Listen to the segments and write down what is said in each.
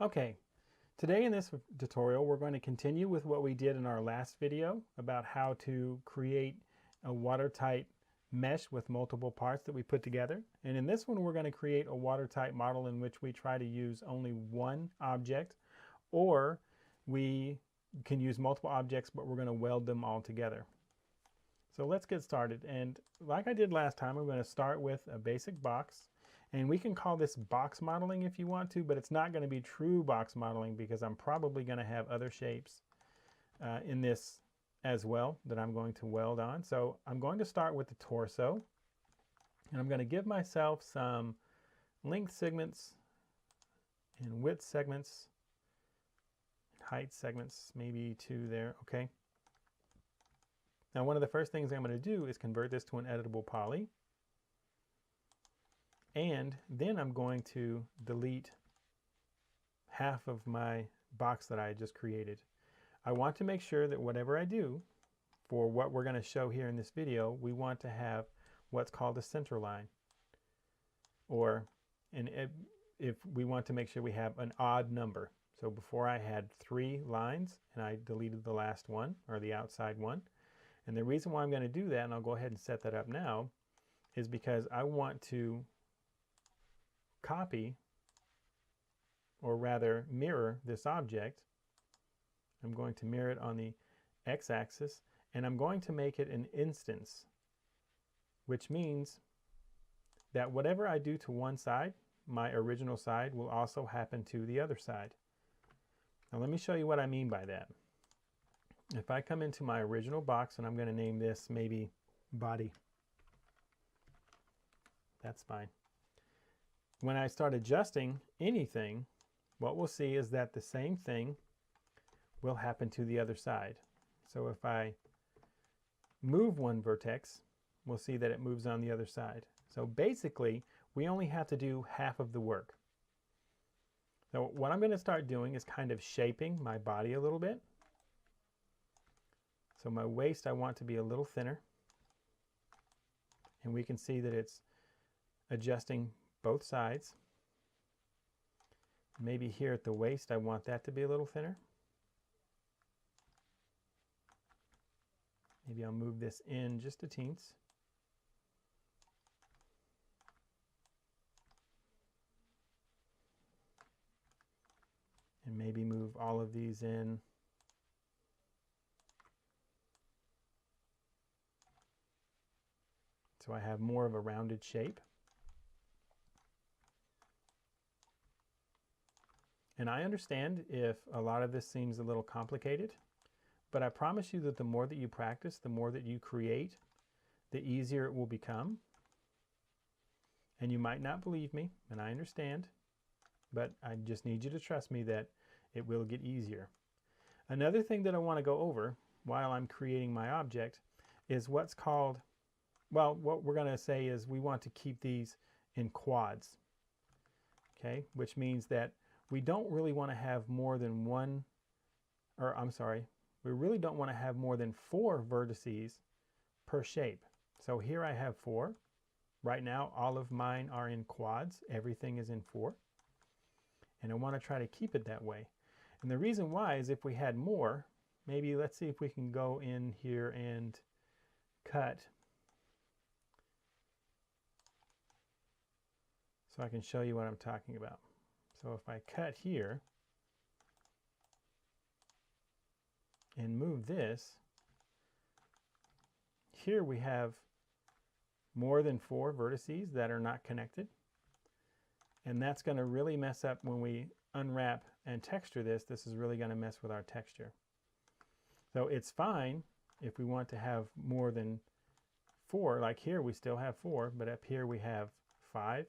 Okay, today in this tutorial we're going to continue with what we did in our last video about how to create a watertight mesh with multiple parts that we put together. And in this one we're going to create a watertight model in which we try to use only one object, or we can use multiple objects but we're going to weld them all together. So let's get started, and like I did last time, I'm going to start with a basic box. And we can call this box modeling if you want to, but it's not going to be true box modeling because I'm probably going to have other shapes in this as well that I'm going to weld on. So I'm going to start with the torso, and I'm going to give myself some length segments and width segments, height segments, maybe 2 there. Okay. Now one of the first things I'm going to do is convert this to an editable poly. And then I'm going to delete half of my box that I just created. I want to make sure that whatever I do for what we're going to show here in this video, we want to have what's called a center line. Or if we want to make sure we have an odd number. So before I had 3 lines and I deleted the last one, or the outside one. And the reason why I'm going to do that, and I'll go ahead and set that up now, is because I want to copy, or rather mirror, this object. I'm going to mirror it on the x-axis, and I'm going to make it an instance, which means that whatever I do to one side, my original side, will also happen to the other side. Now let me show you what I mean by that. If I come into my original box, and I'm going to name this maybe body. That's fine. When I start adjusting anything, what we'll see is that the same thing will happen to the other side. So if I move one vertex, we'll see that it moves on the other side. So basically, we only have to do half of the work. So what I'm going to start doing is kind of shaping my body a little bit. So my waist I want to be a little thinner. And we can see that it's adjusting both sides. Maybe here at the waist I want that to be a little thinner. Maybe I'll move this in just a teens. And maybe move all of these in. So I have more of a rounded shape. And I understand if a lot of this seems a little complicated, but I promise you that the more that you practice, the more that you create, the easier it will become. And you might not believe me, and I understand, but I just need you to trust me that it will get easier. Another thing that I want to go over while I'm creating my object is what's called, well, what we're going to say is we want to keep these in quads, okay, which means that we don't really want to have more than one, or I'm sorry, we really don't want to have more than 4 vertices per shape. So here I have 4. Right now all of mine are in quads. Everything is in 4. And I want to try to keep it that way. And the reason why is if we had more, maybe let's see if we can go in here and cut. So I can show you what I'm talking about. So if I cut here and move this, here we have more than 4 vertices that are not connected. And that's going to really mess up when we unwrap and texture this. This is really going to mess with our texture. So it's fine if we want to have more than 4. Like here we still have 4, but up here we have 5.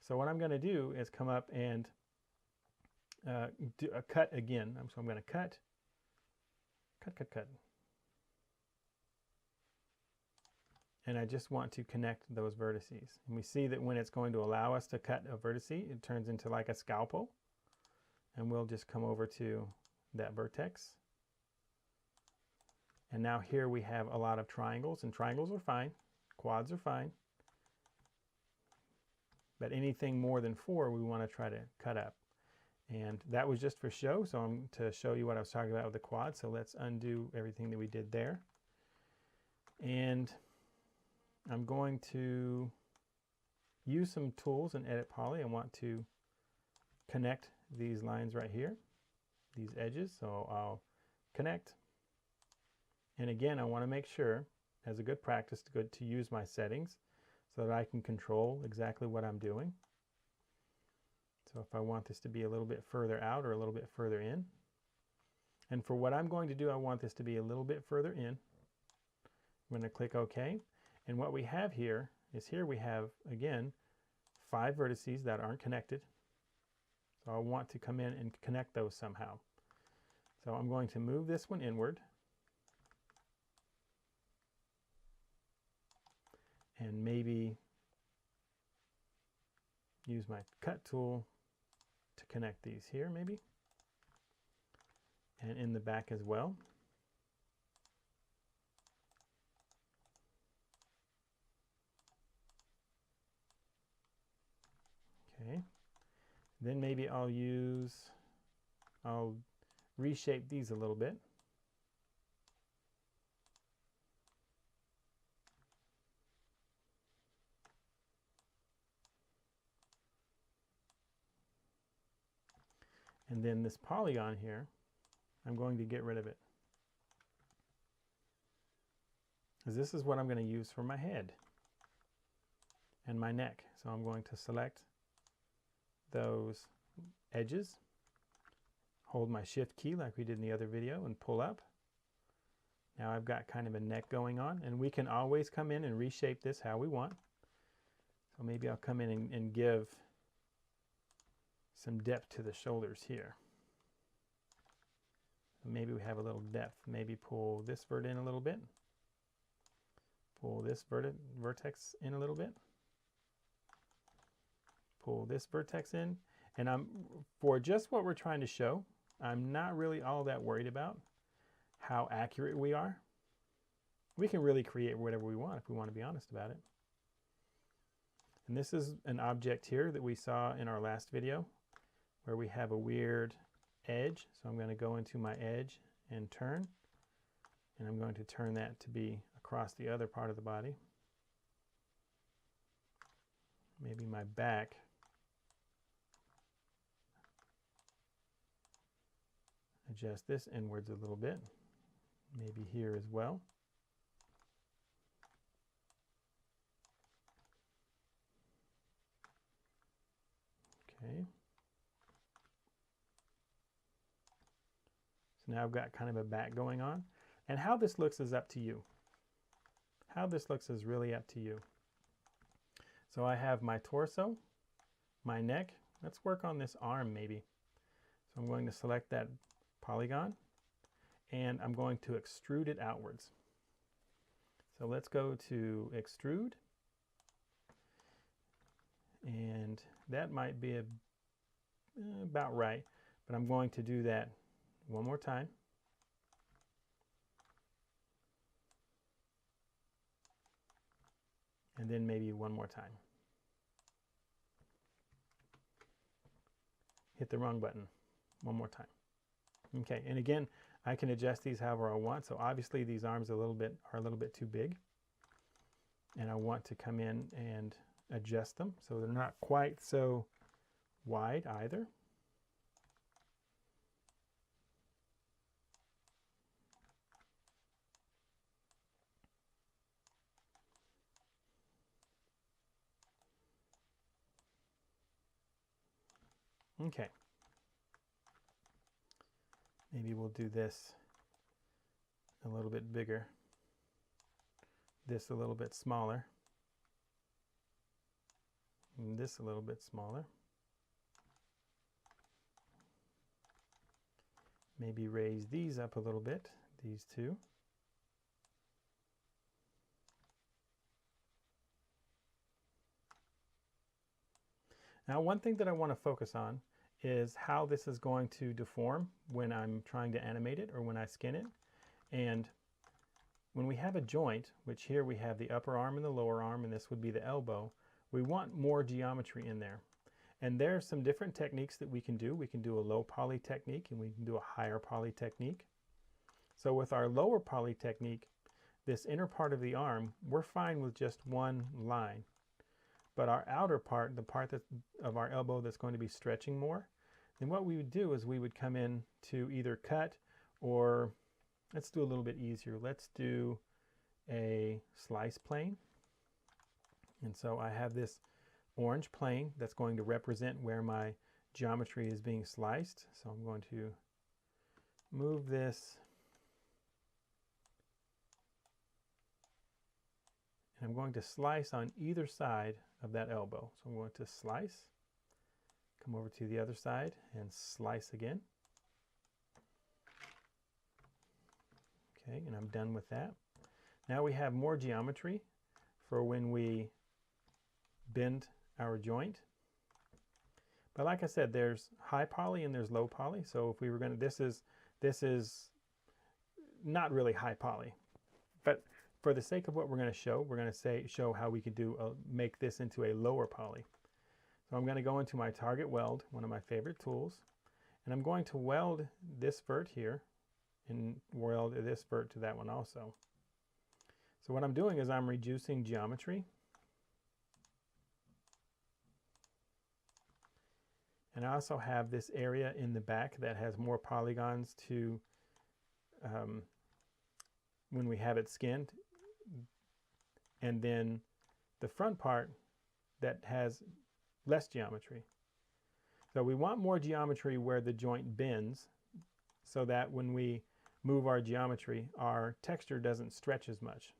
So what I'm going to do is come up and do a cut again. So I'm going to cut. And I just want to connect those vertices. And we see that when it's going to allow us to cut a vertex, it turns into like a scalpel. And we'll just come over to that vertex. And now here we have a lot of triangles, and triangles are fine. Quads are fine. But anything more than 4 we want to try to cut up. And that was just for show, so I'm to show you what I was talking about with the quad. So let's undo everything that we did there. And I'm going to use some tools in Edit Poly. I want to connect these lines right here, these edges. So I'll connect. And again, I want to make sure, as a good practice, to use my settings so that I can control exactly what I'm doing. So if I want this to be a little bit further out or a little bit further in. And for what I'm going to do, I want this to be a little bit further in. I'm going to click OK. And what we have here is we have, again, 5 vertices that aren't connected. So I want to come in and connect those somehow. So I'm going to move this one inward. And maybe use my cut tool to connect these here maybe, and in the back as well. Okay, then maybe I'll reshape these a little bit. And then this polygon here, I'm going to get rid of it, because this is what I'm going to use for my head and my neck. So I'm going to select those edges, hold my shift key like we did in the other video, and pull up. Now I've got kind of a neck going on, and we can always come in and reshape this how we want. So maybe I'll come in and give some depth to the shoulders here. Maybe we have a little depth. Maybe pull this vert in a little bit. Pull this vertex in a little bit. Pull this vertex in. And for just what we're trying to show, I'm not really all that worried about how accurate we are. We can really create whatever we want if we want to be honest about it. And this is an object here that we saw in our last video where we have a weird edge. So I'm going to go into my edge and turn. And I'm going to turn that to be across the other part of the body. Maybe my back. Adjust this inwards a little bit. Maybe here as well. Okay. So now I've got kind of a back going on. And how this looks is up to you. How this looks is really up to you. So I have my torso, my neck. Let's work on this arm maybe. So I'm going to select that polygon and I'm going to extrude it outwards. So let's go to extrude, and that might be about right, but I'm going to do that one more time. And then maybe one more time. Hit the wrong button. One more time. Okay, and again, I can adjust these however I want. So obviously these arms are a little bit too big. And I want to come in and adjust them so they're not quite so wide either. Okay. Maybe we'll do this a little bit bigger, this a little bit smaller, and this a little bit smaller. Maybe raise these up a little bit, these two. Now, one thing that I want to focus on is how this is going to deform when I'm trying to animate it or when I skin it. And when we have a joint, which here we have the upper arm and the lower arm, and this would be the elbow, we want more geometry in there. And there are some different techniques that we can do. We can do a low poly technique and we can do a higher poly technique. So with our lower poly technique, this inner part of the arm, we're fine with just one line. But our outer part, the part of our elbow that's going to be stretching more, then what we would do is we would come in to either cut, or let's do a little bit easier. Let's do a slice plane. And so I have this orange plane that's going to represent where my geometry is being sliced. So I'm going to move this, and I'm going to slice on either side of that elbow. So I'm going to slice, come over to the other side and slice again. Okay, and I'm done with that. Now we have more geometry for when we bend our joint. But like I said, there's high poly and there's low poly. So if we were going to, this is not really high poly, but for the sake of what we're going to show, we're going to show how we could make this into a lower poly. So I'm going to go into my target weld, one of my favorite tools, and I'm going to weld this vert here and weld this vert to that one also. So what I'm doing is I'm reducing geometry. And I also have this area in the back that has more polygons to when we have it skinned. And then the front part that has less geometry. So we want more geometry where the joint bends, so that when we move our geometry, our texture doesn't stretch as much.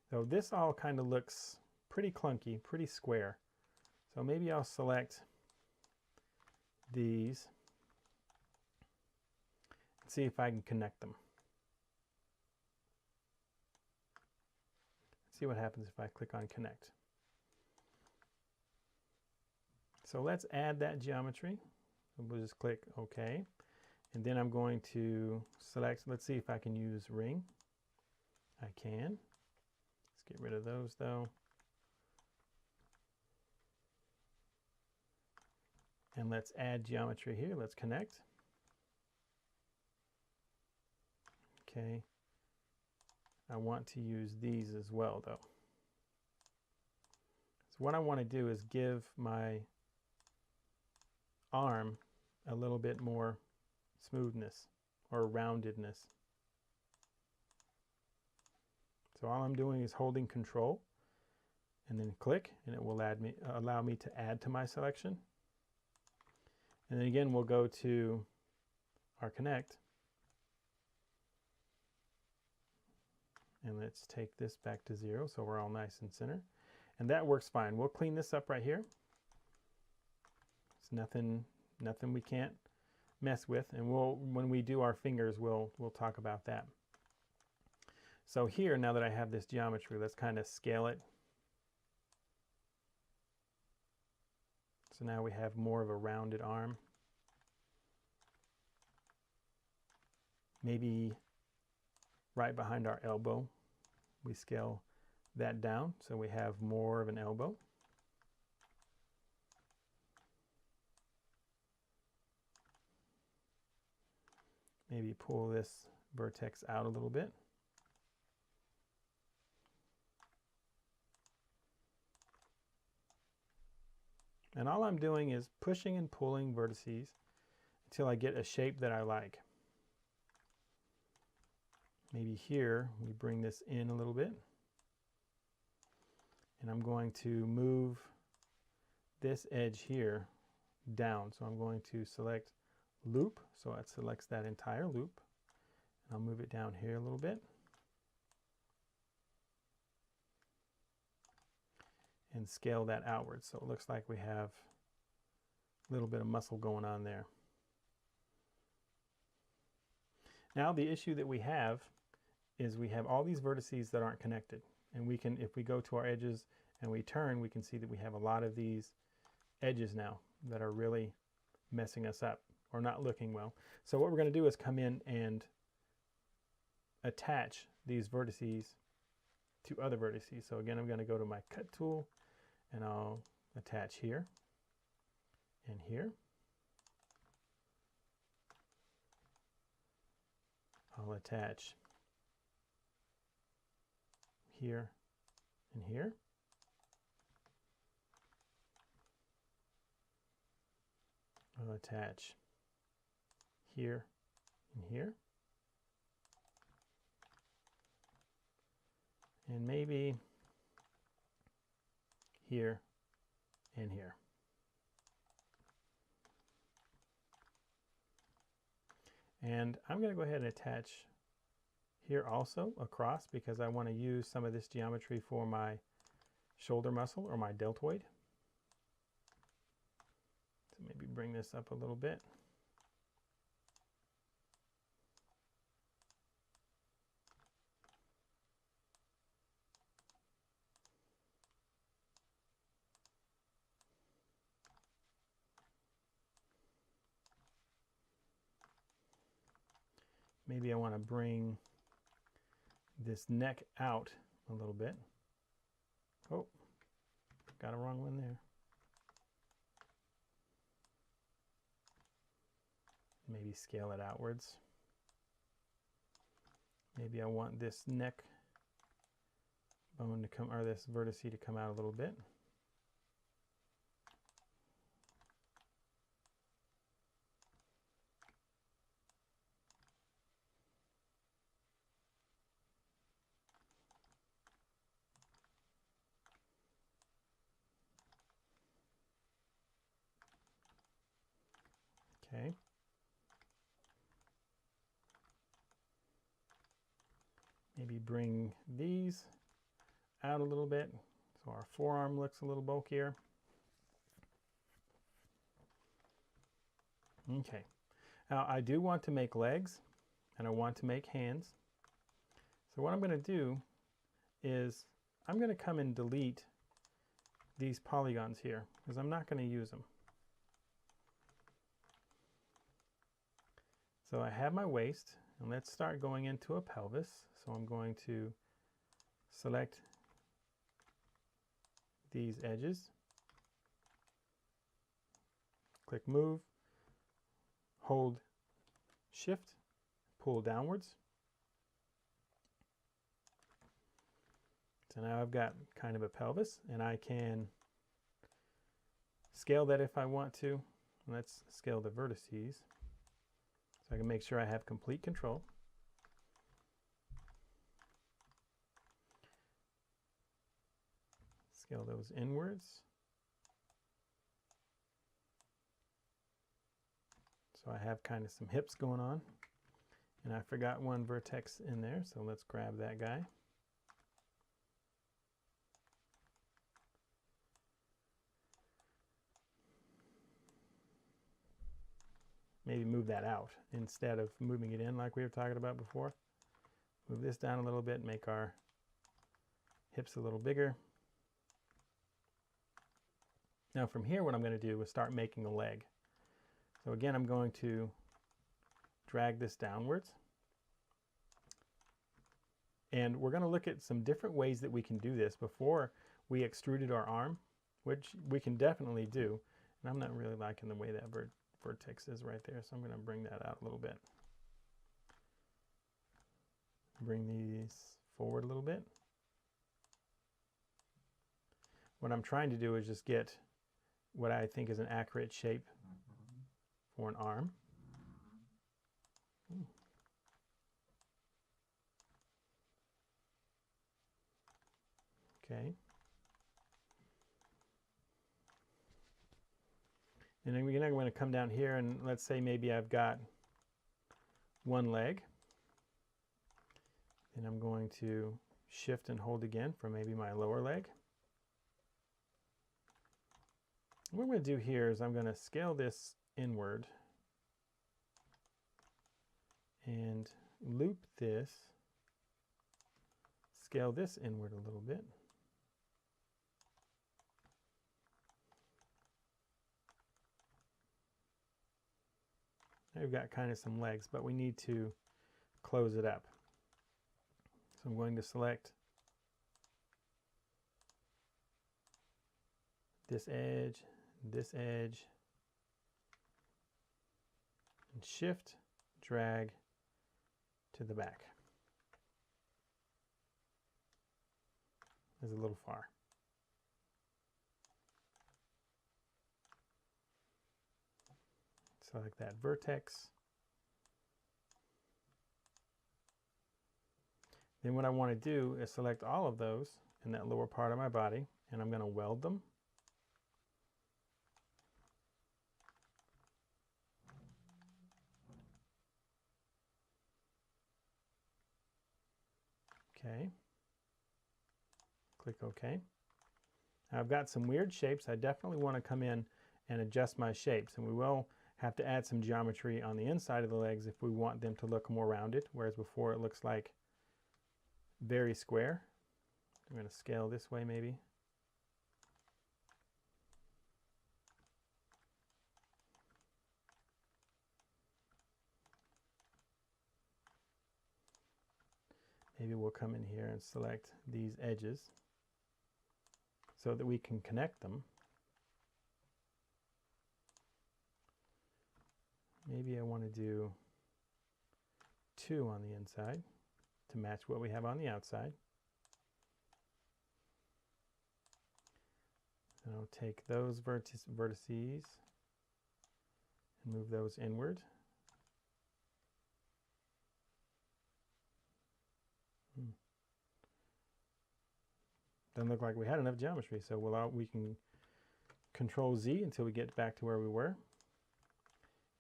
So this all kind of looks pretty clunky, pretty square. So maybe I'll select these and see if I can connect them. See what happens if I click on connect. So let's add that geometry. We'll just click OK. And then I'm going to select, let's see if I can use ring. I can. Let's get rid of those though. And let's add geometry here. Let's connect. Okay. I want to use these as well though. So what I want to do is give my arm a little bit more smoothness or roundedness. So all I'm doing is holding Control and then click, and it will allow me to add to my selection. And then again, we'll go to our connect. And let's take this back to 0 so we're all nice and center. And that works fine. We'll clean this up right here. It's nothing we can't mess with. And when we do our fingers, we'll talk about that. So here, now that I have this geometry, let's kind of scale it. So now we have more of a rounded arm. Maybe right behind our elbow, we scale that down so we have more of an elbow. Maybe pull this vertex out a little bit. And all I'm doing is pushing and pulling vertices until I get a shape that I like. Maybe here we bring this in a little bit. And I'm going to move this edge here down. So I'm going to select loop. So it selects that entire loop. And I'll move it down here a little bit. And scale that outwards. So it looks like we have a little bit of muscle going on there. Now the issue that we have is we have all these vertices that aren't connected. And we can, if we go to our edges and we turn, we can see that we have a lot of these edges now that are really messing us up or not looking well. So what we're going to do is come in and attach these vertices to other vertices. So again, I'm going to go to my cut tool and I'll attach here and here. I'll attach here and here. I'll attach here and here. And maybe here and here. And I'm going to go ahead and attach here also across, because I want to use some of this geometry for my shoulder muscle or my deltoid. So maybe bring this up a little bit. Maybe I want to bring this neck out a little bit. Oh, got a wrong one there. Maybe scale it outwards. Maybe I want this neck bone to come, or this vertex to come out a little bit. Okay. Maybe bring these out a little bit so our forearm looks a little bulkier. Okay. Now I do want to make legs and I want to make hands. So what I'm going to do is I'm going to come and delete these polygons here because I'm not going to use them. So I have my waist, and let's start going into a pelvis. So I'm going to select these edges, click move, hold shift, pull downwards. So now I've got kind of a pelvis, and I can scale that if I want to. Let's scale the vertices so I can make sure I have complete control. Scale those inwards. So I have kind of some hips going on. And I forgot one vertex in there, so let's grab that guy. Maybe move that out instead of moving it in like we were talking about before. Move this down a little bit, make our hips a little bigger. Now from here, what I'm going to do is start making a leg. So again, I'm going to drag this downwards. And we're going to look at some different ways that we can do this before we extruded our arm, which we can definitely do. And I'm not really liking the way that vertex is right there, so I'm going to bring that out a little bit. Bring these forward a little bit. What I'm trying to do is just get what I think is an accurate shape for an arm. Okay. And then we're going to come down here, and let's say maybe I've got one leg. And I'm going to shift and hold again for maybe my lower leg. What I'm going to do here is I'm going to scale this inward and loop this, scale this inward a little bit. Now we've got kind of some legs, but we need to close it up. So I'm going to select this edge, and shift, drag to the back. Is a little far. Select that vertex. Then what I want to do is select all of those in that lower part of my body, and I'm going to weld them. Okay. Click OK. Now I've got some weird shapes. I definitely want to come in and adjust my shapes, and we will have to add some geometry on the inside of the legs if we want them to look more rounded, whereas before it looks like very square. I'm going to scale this way maybe. Maybe we'll come in here and select these edges so that we can connect them. Maybe I want to do 2 on the inside to match what we have on the outside. And I'll take those vertices and move those inward. Doesn't look like we had enough geometry, so we can Control Z until we get back to where we were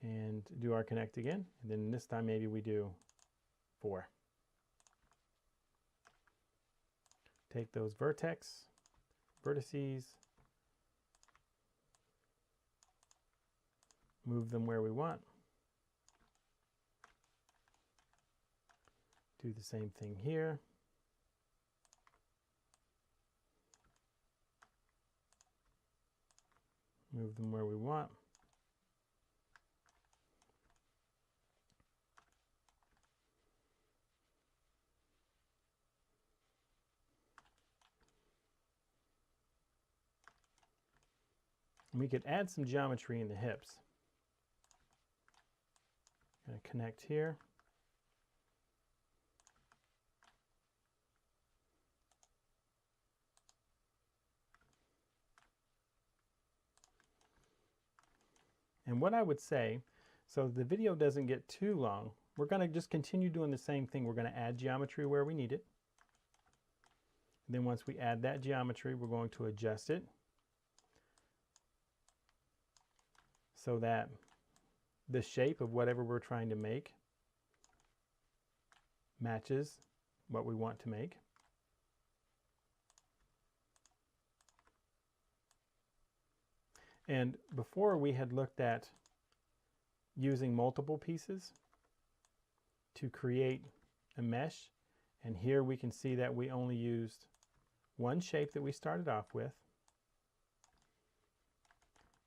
and do our connect again, and then this time maybe we do 4. Take those vertices, move them where we want. Do the same thing here. Move them where we want. And we could add some geometry in the hips. Going to connect here. And what I would say, so the video doesn't get too long, we're going to just continue doing the same thing. We're going to add geometry where we need it. And then once we add that geometry, we're going to adjust it so that the shape of whatever we're trying to make matches what we want to make. And before we had looked at using multiple pieces to create a mesh, and here we can see that we only used one shape that we started off with,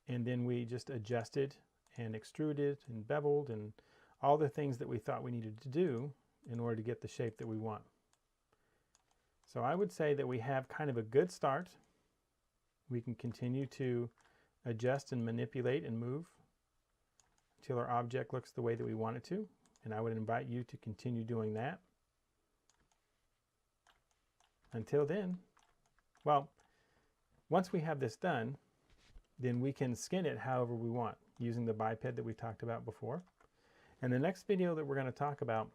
and then we just adjusted and extruded and beveled and all the things that we thought we needed to do in order to get the shape that we want. So I would say that we have kind of a good start. We can continue to adjust and manipulate and move until our object looks the way that we want it to, and I would invite you to continue doing that. Until then, well, once we have this done, then we can skin it however we want using the biped that we talked about before. And the next video that we're going to talk about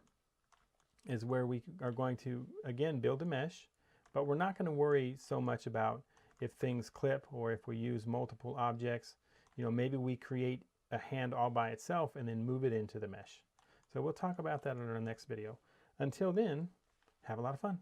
is where we are going to again build a mesh, but we're not going to worry so much about if things clip or if we use multiple objects. You know, maybe we create a hand all by itself and then move it into the mesh. So we'll talk about that in our next video. Until then, have a lot of fun.